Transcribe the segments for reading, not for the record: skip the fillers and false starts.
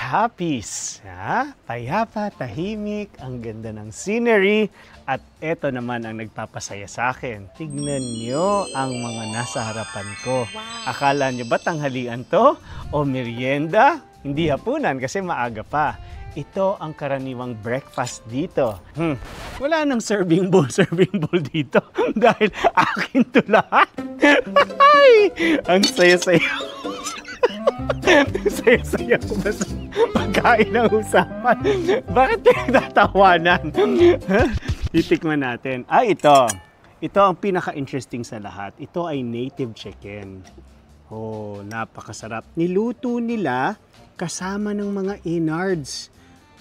Capiz. Payapa, tahimik, ang ganda ng scenery. At eto naman ang nagpapasaya sa akin. Tignan nyo ang mga nasa harapan ko. Akala nyo ba tanghalian to? O merienda? Hindi hapunan kasi maaga pa. Ito ang karaniwang breakfast dito. Wala nang serving bowl dito. Dahil akin to lahat. Ay, ang saya-saya. Saya-saya ko ba sa pagkain ng usapan? Bakit nagtatawanan? Titikman natin. Ito. Ito ang pinaka-interesting sa lahat. Ito ay native chicken. Oh, napakasarap. Niluto nila kasama ng mga innards.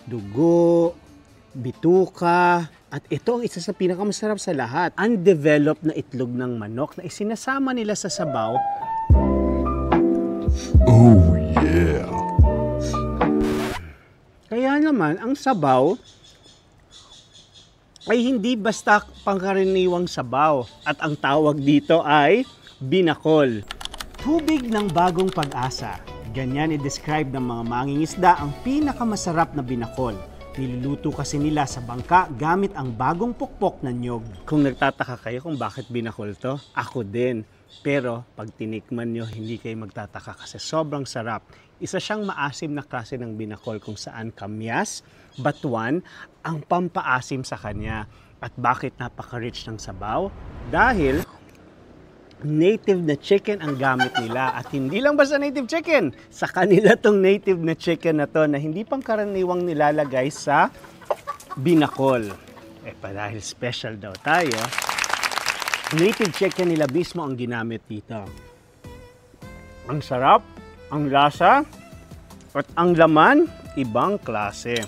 Dugo, bituka, at ito ang isa sa pinakamasarap sa lahat. Undeveloped na itlog ng manok na isinasama nila sa sabaw. Oh, yeah! Kaya naman, ang sabaw ay hindi basta pangkaraniwang sabaw. At ang tawag dito ay binakol. Tubig ng bagong pag-asa. Ganyan i-describe ng mga mangingisda ang pinakamasarap na binakol. Niluluto kasi nila sa bangka gamit ang bagong pukpok na niyog. Kung nagtataka kayo kung bakit binakol to, ako din. Pero pag tinikman nyo, hindi kayo magtataka kasi sobrang sarap. Isa siyang maasim na klase ng binakol kung saan kamyas, batuan, ang pampaasim sa kanya. At bakit napaka-rich ng sabaw? Dahil native na chicken ang gamit nila. At hindi lang basta native chicken. Sa kanila tong native na chicken na to na hindi pang karaniwang nilalagay sa binakol. Dahil special daw tayo, native chicken nila mismo ang ginamit dito. Ang sarap, ang lasa, at ang laman, ibang klase.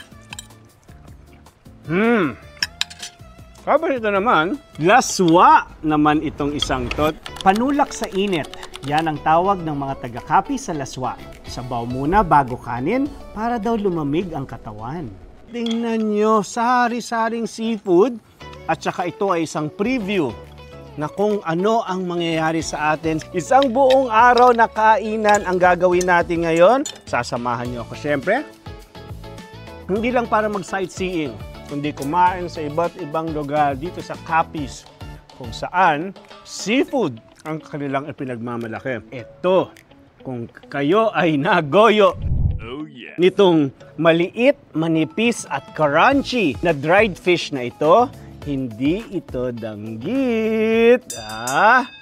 Kapag ito naman, laswa naman itong isang tot. Panulak sa init. Yan ang tawag ng mga taga-Capiz sa laswa. Sabaw muna bago kanin para daw lumamig ang katawan. Tingnan nyo, sari-saring seafood. At saka ito ay isang preview na kung ano ang mangyayari sa atin. Isang buong araw na kainan ang gagawin natin ngayon. Sasamahan nyo ako syempre. Hindi lang para mag-sightseeing, kundi kumain sa iba't ibang lugar dito sa Capiz, kung saan seafood ang kanilang ipinagmamalaki. Ito, kung kayo ay nagoyo nitong maliit, manipis at crunchy na dried fish na ito, hindi ito danggit.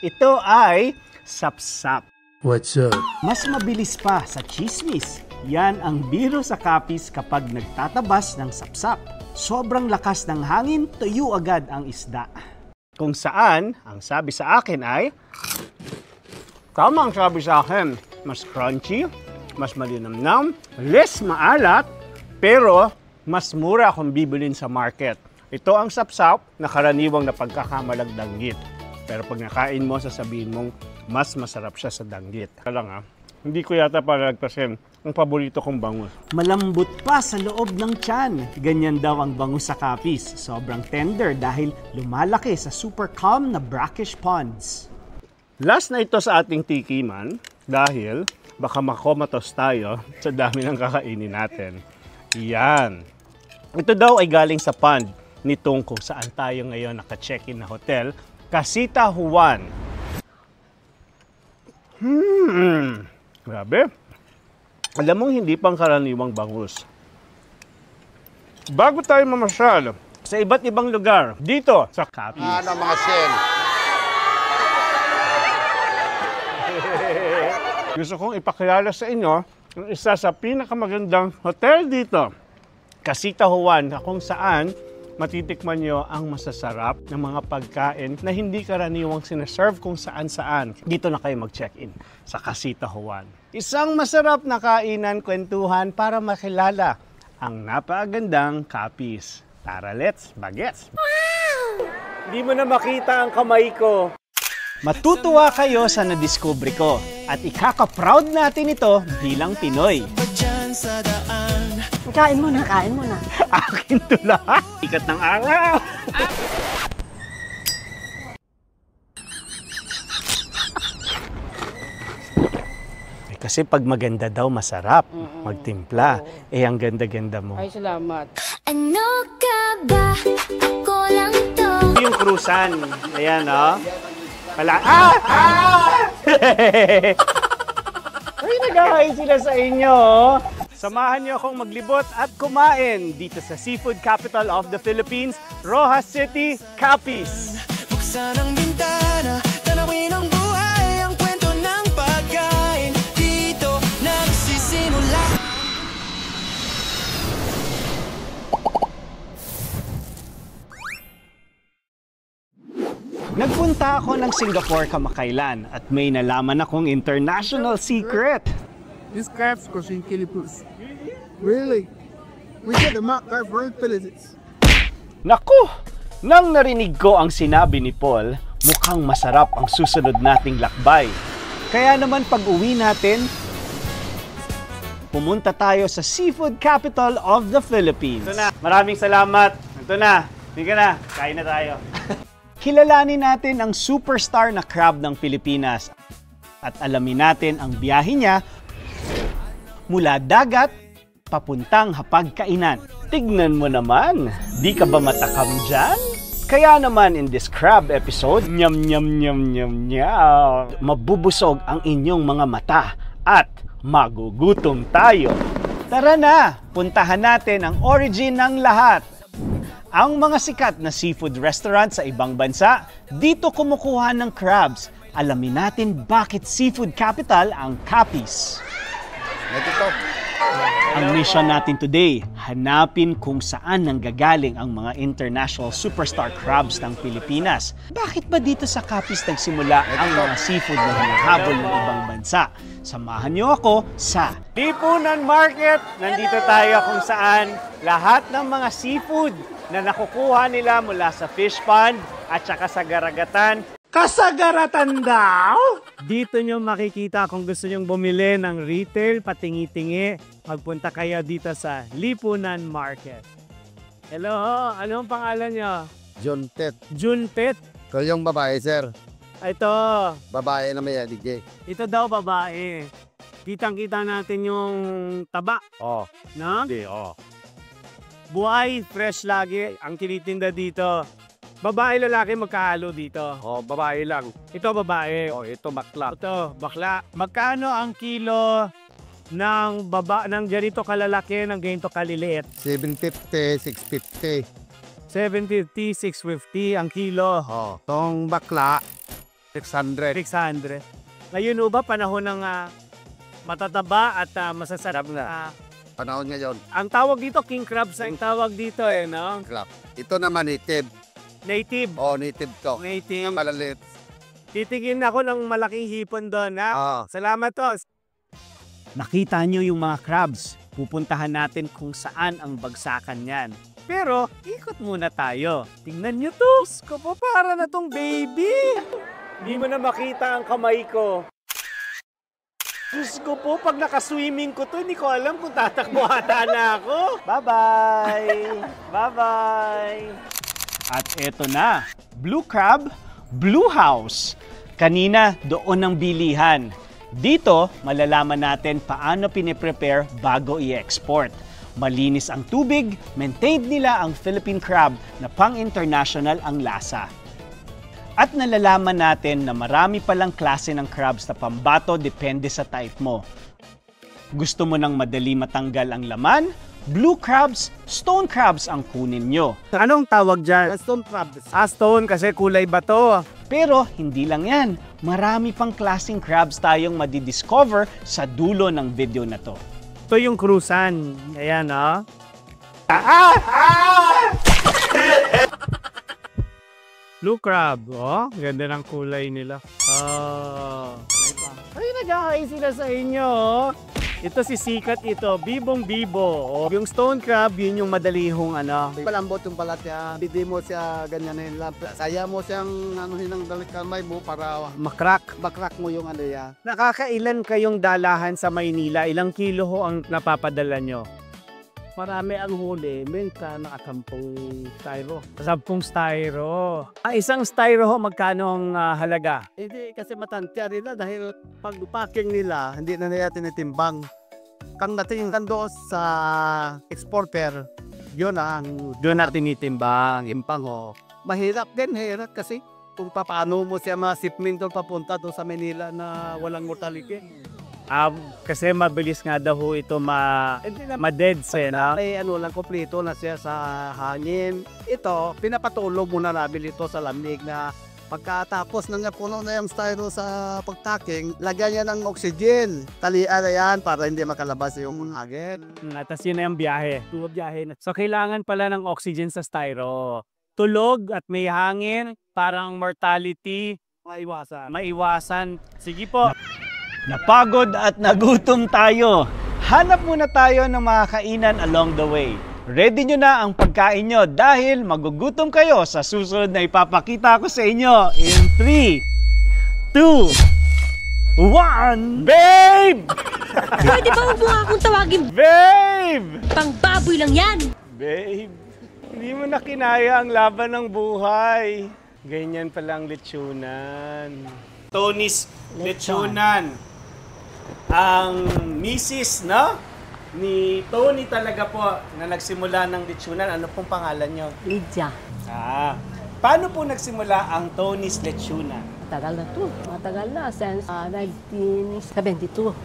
Ito ay sapsap. What's up? Mas mabilis pa sa chismis. Yan ang biro sa Capiz kapag nagtatabas ng sapsap. Sobrang lakas ng hangin, tuyo agad ang isda. Kung saan, ang sabi sa akin ay, tama ang sabi sa akin, mas crunchy, mas malinamnam, less maalat, pero mas mura kung bibilin sa market. Ito ang sapsap na karaniwang na pagkakamalang danggit. Pero pag nakain mo, sasabihin mong mas masarap siya sa danggit. Kaya hindi ko yata palagpasin ang paborito kong bangus. Malambot pa sa loob ng tiyan. Ganyan daw ang bangus sa Capiz. Sobrang tender dahil lumalaki sa super calm na brackish ponds. Last na ito sa ating tikiman dahil baka makomatos tayo sa dami ng kakainin natin. Yan. Ito daw ay galing sa pond nitong kung saan tayo ngayon naka-check-in na hotel, Casita Juan. Grabe. Alam mong hindi pang karaniwang bangus. Bago tayo mamasyal sa iba't ibang lugar, dito sa Capiz. Mga sen. Gusto kong ipakilala sa inyo ang isa sa pinakamagandang hotel dito, Casita Juan, kung saan matitikman nyo ang masasarap ng mga pagkain na hindi karaniwang sinaserve kung saan-saan. Dito na kayo mag-check-in sa Casita Juan. Isang masarap na kainan, kwentuhan para makilala ang napakagandang Capiz. Tara, let's bagets! Wow! Hindi mo na makita ang kamay ko. Matutuwa kayo sa nadiskubre ko at ikaka-proud natin ito bilang Pinoy. Kain mo na, kain mo na. Akin to lahat. Ikat ng araw. Kasi pag maganda daw, masarap magtimpla. Eh, ang ganda-ganda mo. Ay, salamat. Ano ka ba? Ako lang to. Yung krusan. Ayan, oh. Ay, nag-ahay sila sa inyo, oh. Samahan niyo akong maglibot at kumain dito sa seafood capital of the Philippines, Rojas City, Capiz. Buksan ang bintana, tanawin ang buhay, ang kwento ng pagkain. Dito nagsisimula. Nagpunta ako ng Singapore kamakailan at may nalaman akong international secret. These crabs goes in kilipus. Really? We get them out carb for Philippines. Naku! Nang narinig ko ang sinabi ni Paul, mukhang masarap ang susunod nating lakbay. Kaya naman pag-uwi natin, pumunta tayo sa seafood capital of the Philippines. Ito na. Maraming salamat. Ito na. Sige na. Kain na tayo. Kilalanin natin ang superstar na crab ng Pilipinas at alamin natin ang biyahe niya mula dagat papuntang hapagkainan. Tignan mo naman, di ka ba matakam dyan? Kaya naman in this crab episode, nyam nyam nyam nyam nyam, mabubusog ang inyong mga mata at magugutom tayo. Tara na, puntahan natin ang origin ng lahat. Ang mga sikat na seafood restaurant sa ibang bansa, dito kumukuha ng crabs. Alamin natin bakit seafood capital ang Capiz. Ang mission natin today, hanapin kung saan nanggagaling ang mga international superstar crabs ng Pilipinas. Bakit ba dito sa Capiz nagsimula ang mga seafood na hinahabol ng ibang bansa? Samahan niyo ako sa Lipunan Market. Nandito tayo kung saan lahat ng mga seafood na nakukuha nila mula sa fish pond at saka sa garagatan. Kasagaratan daw? Dito nyo makikita kung gusto nyong bumili ng retail, patingi-tingi, magpunta kayo dito sa Lipunan Market. Hello, anong pangalan nyo? John Tet. Junpet. Yung babae, sir. Ito, Babae na may DJ. ito daw babae. Kitang-kita natin yung taba, Oh, no? hindi, oh. Buhay, fresh lagi ang tinitinda dito. Babae, lalaki, magkahalo dito. Oh, babae lang. Ito babae. Oh, ito bakla. Ito, bakla. Magkano ang kilo ng ganito kalalaki, ng ganito kaliliit? 750, 650. 750, 650 ang kilo. Oh, tong bakla, 600. 600. Ngayon ba panahon ng matataba at masasarap na? Panahon ngayon, Ang tawag dito, king crabs ang tawag dito no? crab. Ito naman native. Native. Oh, native to. Native. Malalit. Titingin ako ng malaking hipon doon, ha? Ah. Salamat, Tos. Nakita nyo yung mga crabs. Pupuntahan natin kung saan ang bagsakan yan. Pero, ikot muna tayo. Tingnan nyo to. Ko para na tong baby. Hindi mo na makita ang kamay ko. Diyos ko po, pag nakaswimming ko to, hindi ko alam kung tatakbo ata na ako. Bye-bye! Bye-bye! At eto na, Blue Crab, Blue House. Kanina, doon ang bilihan. Dito, malalaman natin paano piniprepare bago i-export. Malinis ang tubig, maintained nila ang Philippine crab na pang-international ang lasa. At nalalaman natin na marami palang klase ng crabs na pambato depende sa type mo. Gusto mo ng madali matanggal ang laman? Blue crabs, stone crabs ang kunin nyo. Anong tawag dyan? Stone crabs. Stone kasi kulay bato. Pero hindi lang yan. Marami pang klaseng crabs tayong madidiscover sa dulo ng video na to. Ito yung krusan. Ayan, oh. Blue crab. Oh, ganda ng kulay nila. Oh. Ay, nag-ahay sila sa inyo, oh. Ito si sikat ito, bibong bibo. Oh. Yung stone crab, yun yung madali hong Palambot yung balat niya. Hindi mo siya ganyan na saya mo siyang hinang kamay mo para makrak. bakrak mo yung yan. Nakakailan kayong dalahan sa Maynila? Ilang kilo ho ang napapadala nyo? marami ang huli, minsan nakatampong styro. 10 styro. Ang isang styro ho, magkano ang halaga? Hindi kasi matansya nila dahil pag packing nila, hindi na nila tinitimbang. Kang natingin doon sa exporter, yun ang Doon na tinitimbang. timbang ho. Mahirap din, hirap kasi kung paano mo siya ma-shipment doon papunta doon sa Manila na walang mortality. Kasi mabilis nga daw ho ito ma-dead na. Ay ano lang, kompleto na siya sa hangin. Ito, pinapatulog muna namin ito sa lamig na pagkatapos na puno na yung styro sa pagtaking, lagyan niya ng oxygen. Talian na yan para hindi makalabas yung hangin. Tapos yun na yung biyahe. Biyahe na. So kailangan pala ng oxygen sa styro. Tulog at may hangin, parang mortality, maiwasan. Sige po. Napagod at nagutom tayo. Hanap muna tayo ng mga kainan along the way. Ready nyo na ang pagkain nyo dahil magugutom kayo sa susunod na ipapakita ko sa inyo in 3, 2, 1. Babe! Pwede ba huwag mo nga akong tawagin? Babe! Pangbaboy lang yan! Babe, hindi mo na kinaya ang laban ng buhay. Ganyan palang lechonan. Tony's lechonan. Ang misis, no? Ni Tony talaga po na nagsimula ng lechonan. Ano pong pangalan nyo? Lydia. Paano po nagsimula ang Tony's lechonan? Matagal na to. Matagal na. Since 1972.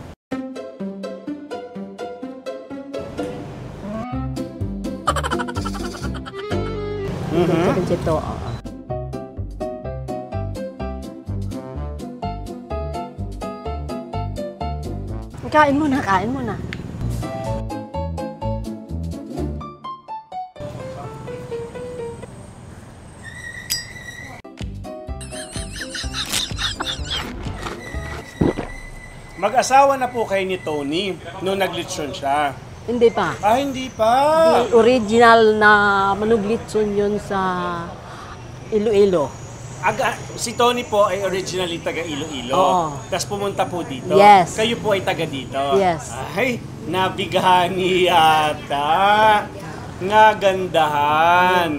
Kain mo na, kain mo na. Mag-asawa na po kayo ni Tony nung naglechon siya. Hindi pa. Hindi pa. The original na manuglitson yun sa Iloilo. Si Tony po ay originally taga Iloilo. Oo. Tapos pumunta po dito. Yes. Kayo po ay taga dito. Yes. Ay, nabigani yata. Nga gandahan.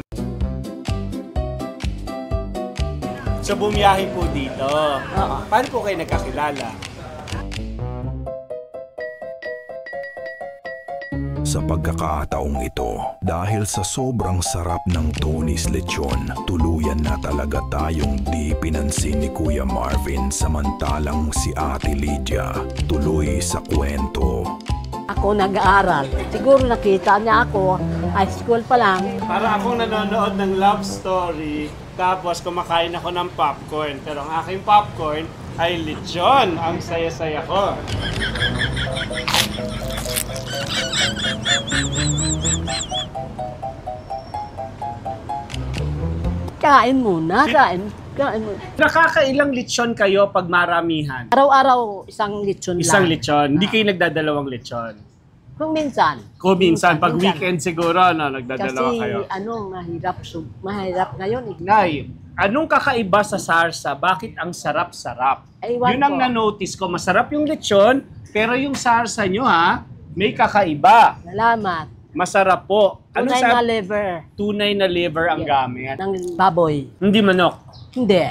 So bumiyahe po dito. Oo. Paano po kayo nagkakilala? Sa pagkakataong ito, dahil sa sobrang sarap ng Tony's Lechon, tuluyan na talaga tayong di pinansin ni Kuya Marvin samantalang si Ate Lydia tuloy sa kwento. Ako nag-aaral. Siguro nakita niya ako, high school pa lang. Para akong nanonood ng love story, tapos kumakain ako ng popcorn. Pero ang aking popcorn ay lechon. Ang saya-saya ko. Kain muna, kain mo. Nakakailang lechon kayo pag maramihan? Araw-araw isang lechon lang. Isang lechon. Hindi kayo nagdadalawang lechon. Kung minsan. Kung minsan, pag Minsan. weekend siguro, no, nagdadalawa Kasi kayo. mahirap ngayon eh. Nay, anong kakaiba sa sarsa? Bakit ang sarap-sarap? Ewan Yun ang ko. na-notice ko. Masarap yung lechon, pero yung sarsa nyo ha, may kakaiba. Salamat. Masarap po. Tunay na liver Tunay na liver ang gamit. ng baboy. Hindi manok. Hindi.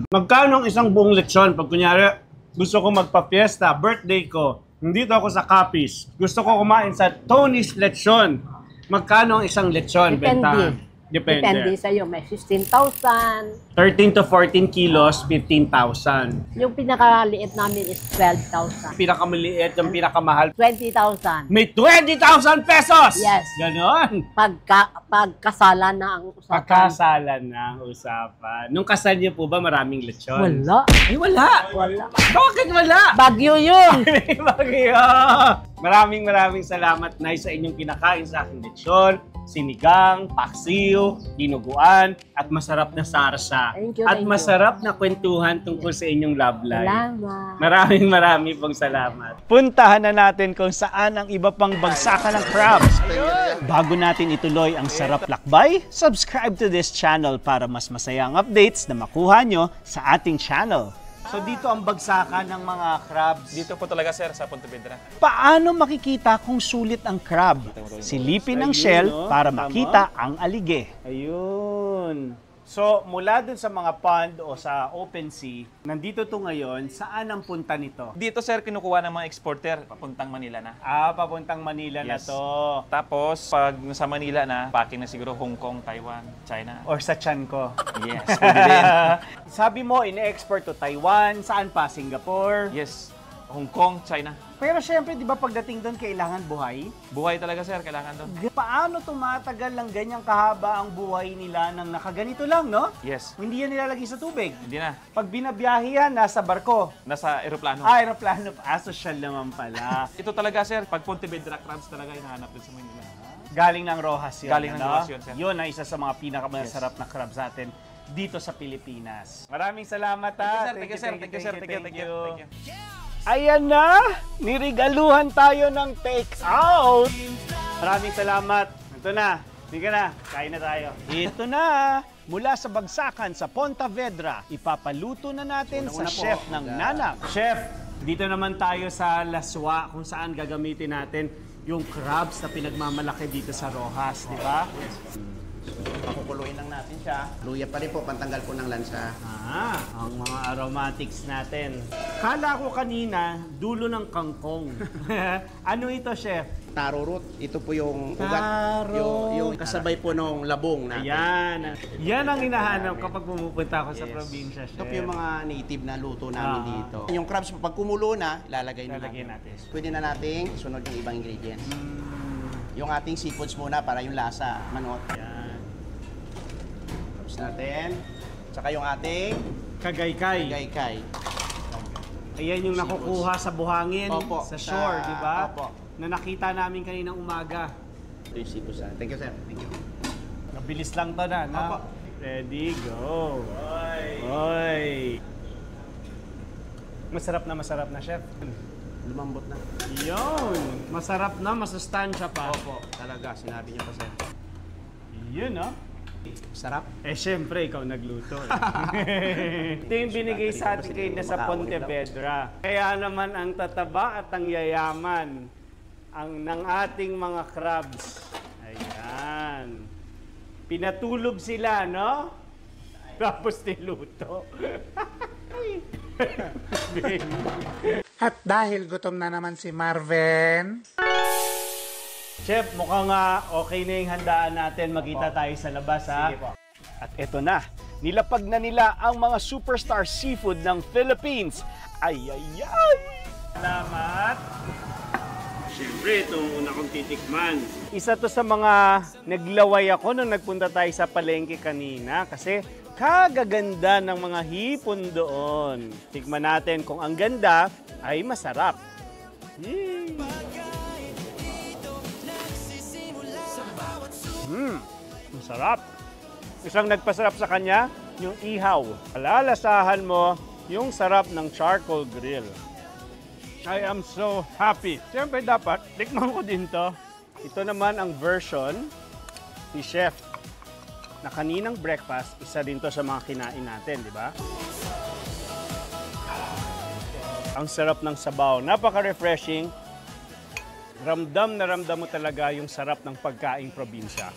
Magkano ang isang buong lechon? Pag kunyari, gusto ko magpa-fiesta, birthday ko, nandito ako sa Capiz, gusto ko kumain sa Tony's Lechon. Magkano ang isang lechon? Depende. Depende. Depende sa'yo. May 15,000. 13 to 14 kilos, 15,000. Yung pinakaliit namin is 12,000. Pinakamaliit, yung pinakamahal, 20,000. may 20,000 pesos! Yes. Ganon. Pagkasala na ang usapan. Pagkasalan na ang usapan. Nung kasal niyo po ba maraming lechon? Wala. Ay, wala. Wala. Bakit wala? Bagyo yun. Bagyo. Maraming salamat, Nay, sa inyong kinakain sa aking lechon, sinigang, paksiw, dinuguan, at masarap na sarsa. Thank you, At thank you. masarap na kwentuhan tungkol sa inyong love life. Salamat. Maraming pong salamat. Puntahan na natin kung saan ang iba pang bagsakan ng crabs. Bago natin ituloy ang sarap lakbay, subscribe to this channel para mas masayang updates na makuha nyo sa ating channel. So dito ang bagsakan ng mga crabs. Dito po talaga sir sa Pontevedra. Paano makikita kung sulit ang crab? Silipin ang shell para makita ang alige. Ayun. So, mula dun sa mga pond o sa open sea, nandito to ngayon, saan ang punta nito? Dito sir kinukuha ng mga exporter papuntang Manila na. Papuntang Manila na Yes. to. Tapos pag nasa Manila na, packing na siguro Hong Kong, Taiwan, China. Or sa tiyan ko. Yes, pwede din. Sabi mo, ine-export to Taiwan, saan pa? Singapore? Yes, Hong Kong, China. Pero syempre, di ba pagdating doon, kailangan buhay? Buhay talaga sir, kailangan doon. Paano tumatagal ng ganyang kahaba ang buhay nila nang nakaganito lang, no? Yes, Hindi yan nilalagay sa tubig. hindi na. Pag binabiyahe yan, nasa barko. Nasa eroplano. Aeroplano, social naman pala. Ito talaga sir, pag Pontevedra crabs talaga hinahanap din sa Manila. Galing ng Rojas yun. Galing ng ano? Rojas yun, sir. Yun ang isa sa mga pinakamasarap na crabs natin dito sa Pilipinas. Maraming salamat ha. Thank you sir, thank you sir, thank you, thank you, thank you. Ayan na! Nirigaluhan tayo ng take-out! Maraming salamat. Ito na. Hindi ka na. Kain na tayo. Ito na! Mula sa bagsakan sa Pontevedra, ipapaluto na natin sa chef ng Nanang. Chef, dito naman tayo sa Laswa kung saan gagamitin natin yung crabs na pinagmamalaki dito sa Rojas, di ba? Pakukuluin lang natin siya. Luya pa rin po, pantanggal po ng lansa. Ang mga aromatics natin. Kala ko kanina, dulo ng kangkong. Ano ito, chef? Taro root. Ito po yung ugat. Taro. Yung kasabay po ng labong natin. Ayan. Yan ang hinahanap kapag pumupunta ako sa probinsya, chef. Ito po yung mga native na luto namin dito. Yung crabs po, pag kumulo na, lalagay na natin. Pwede na natin isunod yung ibang ingredients. Yung ating seafoods muna para yung lasa, manot. Yan. Natin. Tsaka yung ating Kagaykay. gaykay. Ayan yung nakukuha sa buhangin, Opo, sa shore, di ba? Opo. Na nakita namin kaninang umaga. Ito yung seafoods natin. Thank you, sir. Thank you. Mabilis lang to na, no? Opo. Ready, go. Oy. Masarap na, chef. Lumambot na. Yun. Masarap na, masustansya pa. Opo. Talaga, sinabi niyo pa, sir. Yun, no? Sarap. Siyempre, ikaw nagluto. Ito yung binigay sa atin kayo na sa Pontevedra. Kaya naman ang tataba at ang yayaman ng ating mga crabs. Ayan. Pinatulog sila, no? Tapos niluto. At dahil gutom na naman si Marvin, Chef, mukhang okay na yung handaan natin. Magkita tayo sa labas, ha? Sige po. At eto na, nilapag na nila ang mga superstar seafood ng Philippines. Ay! Salamat! Siyempre, itong una kong titikman. Isa to sa mga naglaway ako nung nagpunta tayo sa palengke kanina kasi kagaganda ng mga hipon doon. Tikman natin kung ang ganda ay masarap. Yay! Masarap. Isang nagpasarap sa kanya, yung ihaw. Alalasahan mo yung sarap ng charcoal grill. I am so happy. Siyempre dapat, tikman ko din to. Ito naman ang version ni Chef na kaninang breakfast, isa din to sa mga kinain natin, di ba? Ang sarap ng sabaw. Napaka-refreshing. Ramdam na ramdam mo talaga yung sarap ng pagkaing probinsya.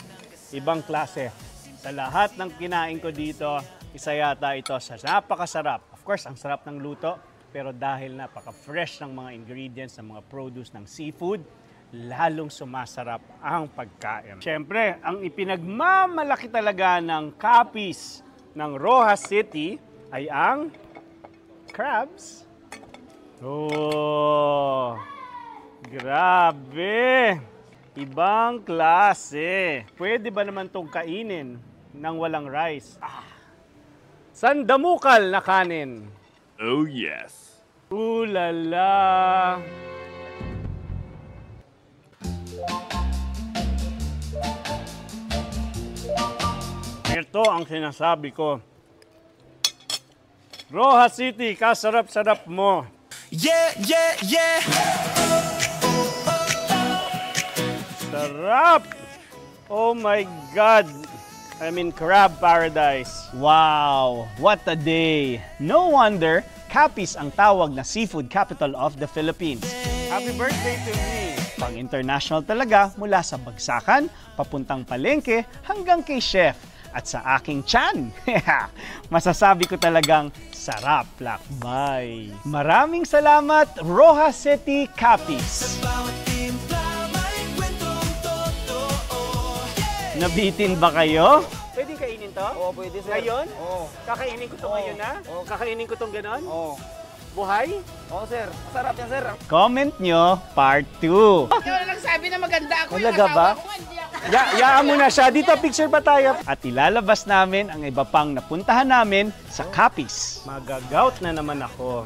Ibang klase. Sa lahat ng kinain ko dito, isa yata ito sa napakasarap. Of course, ang sarap ng luto, pero dahil napaka-fresh ng mga ingredients, ng mga produce ng seafood, lalong sumasarap ang pagkain. Siyempre, ang ipinagmamalaki talaga ng kapis ng Rojas City ay ang crabs. Oh! Grabe! Ibang klase. Pwede ba naman itong kainin ng walang rice? Sandamukal na kanin. Oh yes! Ulala! Ito ang sinasabi ko. Rojas City, kasarap-sarap mo. Yeah, yeah, yeah. Sarap! Oh my God! I'm in crab paradise. Wow! What a day! No wonder Capiz ang tawag na seafood capital of the Philippines. Happy birthday to me! Pang-international talaga mula sa bagsakan, papuntang palengke hanggang kay chef. At sa aking tiyan, masasabi ko talagang sarap lakbay. Maraming salamat, Rojas City, Capiz. Nabitin ba kayo? Pwede kainin to? Oo, pwede sir. Ngayon? Oo. Kakainin ko to ngayon na? Oo. Kakainin ko tong ganon? Oo. Buhay? Oo sir, masarap yan sir. Comment nyo, part 2. Wala lang sabi na maganda ako. Talaga ba? Yaan mo na siya. Dito, picture pa tayo. At ilalabas namin ang iba pang napuntahan namin sa Capiz. Magagout na naman ako.